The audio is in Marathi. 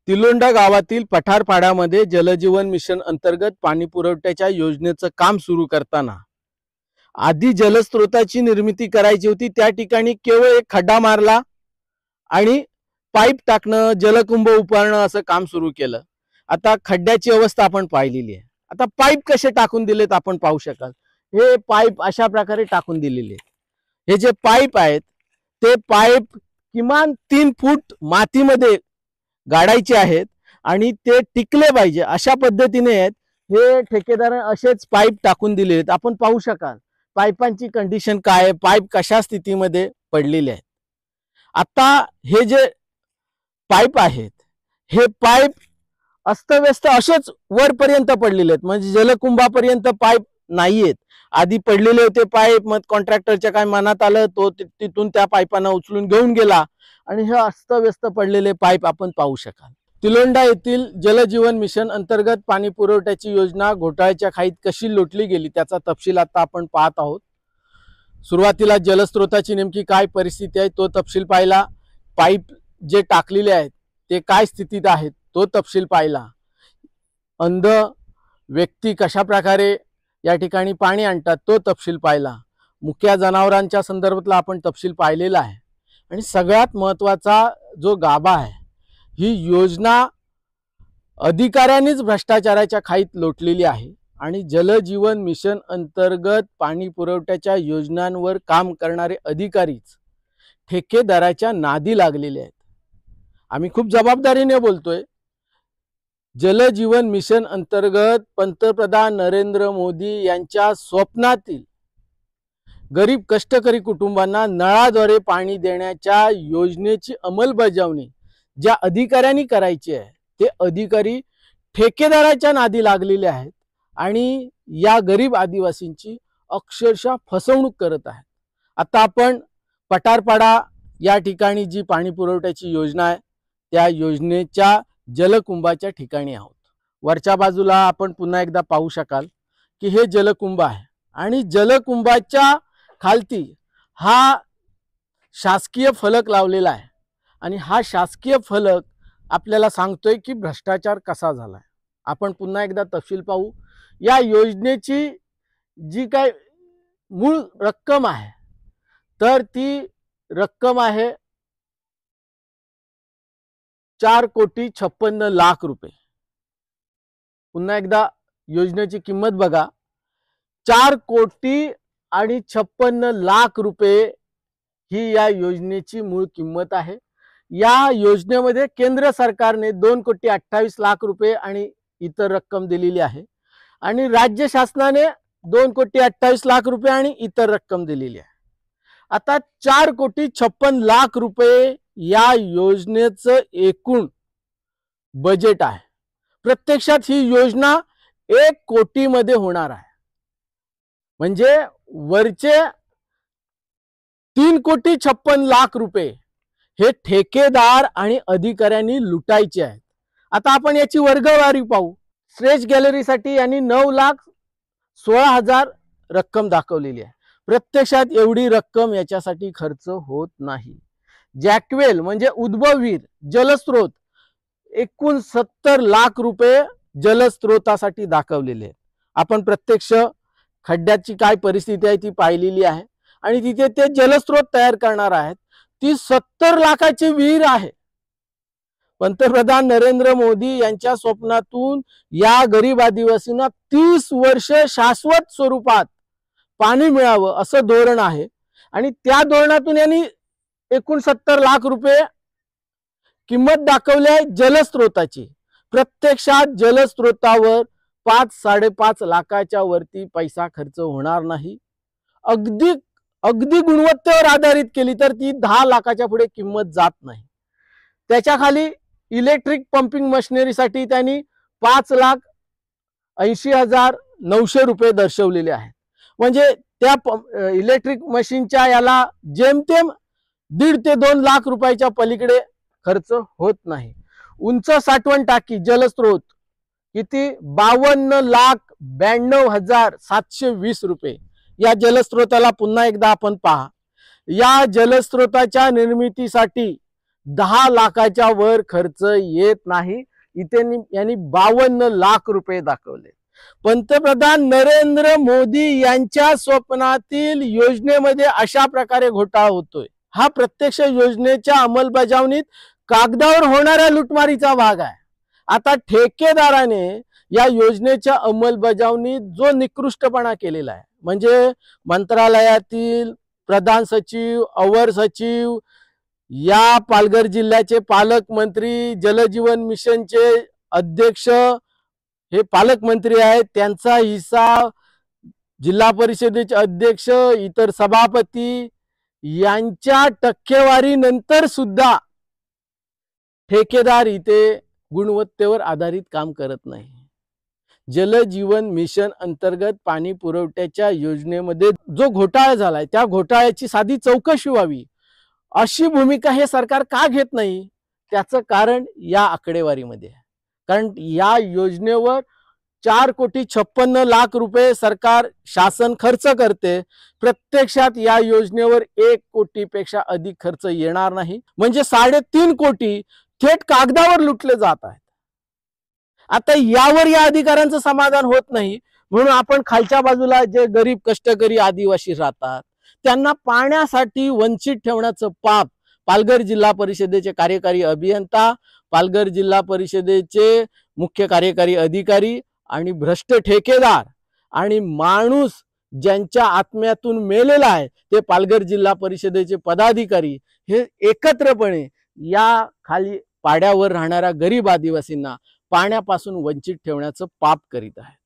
तिलोंडा गावातील पठारपाड्यामध्ये जलजीवन मिशन अंतर्गत पाणी पुरवठ्याच्या योजनेचं काम सुरू करताना आधी जलस्रोताची निर्मिती करायची होती। त्या ठिकाणी केवळ एक खड्डा मारला आणि पाईप टाकणं, जलकुंभ उभारणं असं काम सुरू केलं। आता खड्ड्याची अवस्था आपण पाहिलेली आहे। आता पाईप कसे टाकून दिलेत आपण पाहू शकाल। हे पाईप अशा प्रकारे टाकून दिलेले आहेत। हे जे पाईप आहेत ते पाईप किमान 3 फूट मातीमध्ये गाडायचे आहेत आणि ते टिकले पाहिजे अशा पद्धतीने आहेत। हे ठेकेदाराने असेच पाईप टाकून दिले आहेत। आपण पाहू शकाल पाईपांची कंडिशन काय आहे, पाईप कशा स्थितीमध्ये पडलेले आहेत। आता हे जे पाईप आहेत हे पाईप अस्तव्यस्त असेच वरपर्यंत पडलेले आहेत, म्हणजे जलकुंभापर्यंत पाईप नाहीयेत। आधी पडलेले होते पाईप, मग कॉन्ट्रॅक्टरच्या काय मनात आलं तो तिथून त्या पाईपांना उचलून घेऊन गेला आणि हे अस्तव्यस्त पडलेले पाईप आपण पाहू शकाल। तिलोंडा येथील जलजीवन मिशन अंतर्गत पाणी पुरवठ्याची योजना घोटाळ्याच्या खाईत कशी लोटली गेली त्याचा तपशील आता आपण पाहत आहोत। सुरुवातीला जलस्रोताची नेमकी काय परिस्थिती आहे तो तपशील पाहिला। पाईप जे टाकलेले आहेत ते काय स्थितीत आहेत तो तपशील पाहिला। अंध व्यक्ती कशा प्रकारे या ठिकाणी पाणी आणतात तो तपशील पाहिला। मुख्य जनावरांच्या संदर्भातला आपण तपशील पाहिलेला आहे। आणि सगळ्यात महत्त्वाचा जो गाभा आहे, ही योजना अधिकाऱ्यांनीच भ्रष्टाचाराच्या खाईत लोटलेली आहे आणि जलजीवन मिशन अंतर्गत पाणी पुरवठ्याच्या योजनांवर काम करणारे अधिकारीच ठेकेदाराच्या नादी लागलेले आहेत। आम्ही खूप जबाबदारीने बोलतोय। जलजीवन मिशन अंतर्गत पंतप्रधान नरेंद्र मोदी यांच्या स्वप्नातील गरीब कष्टकरी कुटुंबांना नळाद्वारे पाणी देण्याच्या योजनेची अंमलबजावणी ज्या अधिकाऱ्यांनी करायची आहे ते अधिकारी ठेकेदाराच्या नादी लागलेले आहेत आणि या गरीब आदिवासींची अक्षरशः फसवणूक करत आहेत। आता आपण पठारपाडा या ठिकाणी जी पाणी पुरवठ्याची योजना आहे त्या योजनेच्या जलकुंभाच्या ठिकाणी आहोत। वरच्या बाजूला आपण पुन्हा एकदा पाहू शकाल की हे जलकुंभ आहे आणि जलकुंभाच्या खालती हा शासकीय फलक लावलेला आहे आणि हा शासकीय फलक आपल्याला सांगतोय की भ्रष्टाचार कसा झालाय। आपण पुन्हा एकदा तपशील पाहू। या योजनेची जी काय मूळ रक्कम आहे तर ती रक्कम आहे 4,56,00,000 रुपये। पुन्हा एकदा योजनेची किंमत बघा, 4,56,00,000 रुपये ही या योजनेची मूळ किंमत आहे। या योजनेमध्ये केंद्र सरकारने 2,28,00,000 रुपये आणि इतर रक्कम दिलेली आहे आणि राज्य शासनाने 2,28,00,000 रुपये आणि इतर रक्कम दिलेली आहे। आता 4,56,00,000 रुपये या योजनेचं एकूण बजेट आहे। प्रत्यक्षात ही योजना 1 कोटी मध्ये होणार आहे, म्हणजे वरचे 3,56,00,000 रुपये हे ठेकेदार आणि अधिकाऱ्यांनी लुटायचे आहेत। आता आपण याची वर्गवारी पाहू। स्टेज गॅलरीसाठी यांनी 9,16,000 रक्कम दाखवलेली आहे। प्रत्यक्षात एवढी रक्कम याच्यासाठी खर्च होत नाही। जॅकवेल म्हणजे उद्भववीर जलस्रोत एकूण 70,00,000 रुपये जलस्रोतासाठी दाखवलेले आहेत। आपण प्रत्यक्ष खड्ड्याची काय परिस्थिती आहे ती पाहिलेली आहे आणि तिथे ते जलस्रोत तयार करणार आहेत। ती 70,00,000ची विहीर आहे। पंतप्रधान नरेंद्र मोदी यांच्या स्वप्नातून या गरीब आदिवासींना 30 वर्ष शाश्वत स्वरूपात पाणी मिळावं असं धोरण आहे आणि त्या धोरणातून यांनी एकूण 70,00,000 रुपये किंमत दाखवली आहे जलस्रोताची। प्रत्यक्षात जलस्रोतावर 5-5.5 लाखाच्या वरती पैसा खर्च होणार नाही। अगदी गुणवत्तेवर आधारित केली तर ती 10 लाखाच्या पुढे किंमत जात नाही। त्याच्या खाली इलेक्ट्रिक पंपिंग मशिनरीसाठी त्यांनी 5,80,900 रुपये दर्शवलेले आहेत। म्हणजे त्या इलेक्ट्रिक मशीनच्या याला जेमतेम 1.5 ते 2 लाख रुपयाच्या पलीकडे खर्च होत नाही। उंच साठवण टाकी जलस्रोत किती 52,92,720 रुपये या जलस्रोताला पुन्हा एकदा आपण पहा। या जलस्रोताच्या निर्मितीसाठी 10 लाखाच्या वर खर्च येत नाही। इथे यांनी 52 लाख रुपये दाखवले। पंतप्रधान नरेंद्र मोदी यांच्या स्वप्नातील योजनेमध्ये अशा प्रकारे घोटाळा होतोय। हा प्रत्यक्ष योजनेच्या अंमलबजावणीत कागदावर होणाऱ्या लुटमारीचा भाग आहे। आता ठेकेदाराने या योजनेच्या अंमलबजावणीत जो निकृष्टपणा केलेला आहे, म्हणजे मंत्रालयातील प्रधान सचिव, अवर सचिव, या पालघर जिल्ह्याचे पालकमंत्री, जलजीवन मिशनचे अध्यक्ष हे पालकमंत्री आहेत, त्यांचा हिस्सा, जिल्हा परिषदेचे अध्यक्ष, इतर सभापती यांच्या टक्केवारी नंतर सुद्धा ठेकेदार इथे गुणवत्तेवर आधारित काम करत नाही। जलजीवन मिशन अंतर्गत पाणी पुरवठ्याच्या योजनेमध्ये जो घोटाळा झालाय त्या घोटाळ्याची साधी चौकशी व्हावी अशी भूमिका हे सरकार का घेत नाही, त्याचं कारण या आकडेवारीमध्ये आहे। कारण या योजनेवर 4,56,00,000 रुपये सरकार शासन खर्च करते, प्रत्यक्षात या योजनेवर 1 कोटीपेक्षा अधिक खर्च येणार नाही, म्हणजे 3.5 कोटी थेट कागदावर लुटले जात आहेत। आता यावर या अधिकाऱ्यांचं समाधान होत नाही, म्हणून आपण खालच्या बाजूला जे गरीब कष्टकरी आदिवासी राहतात त्यांना पाण्यासाठी वंचित ठेवण्याचं पाप पालघर जिल्हा परिषदेचे कार्यकारी अभियंता, पालघर जिल्हा परिषदेचे मुख्य कार्यकारी अधिकारी आणि भ्रष्ट ठेकेदार आणि माणूस ज्यांच्या आत्म्यातून मेलेला आहे ते पालघर जिल्हा परिषदेचे पदाधिकारी हे एकत्रपणे या खाली पाड्यावर राहणाऱ्या गरीब आदिवासींना पाण्यापासून वंचित ठेवण्याचं पाप करीत आहेत।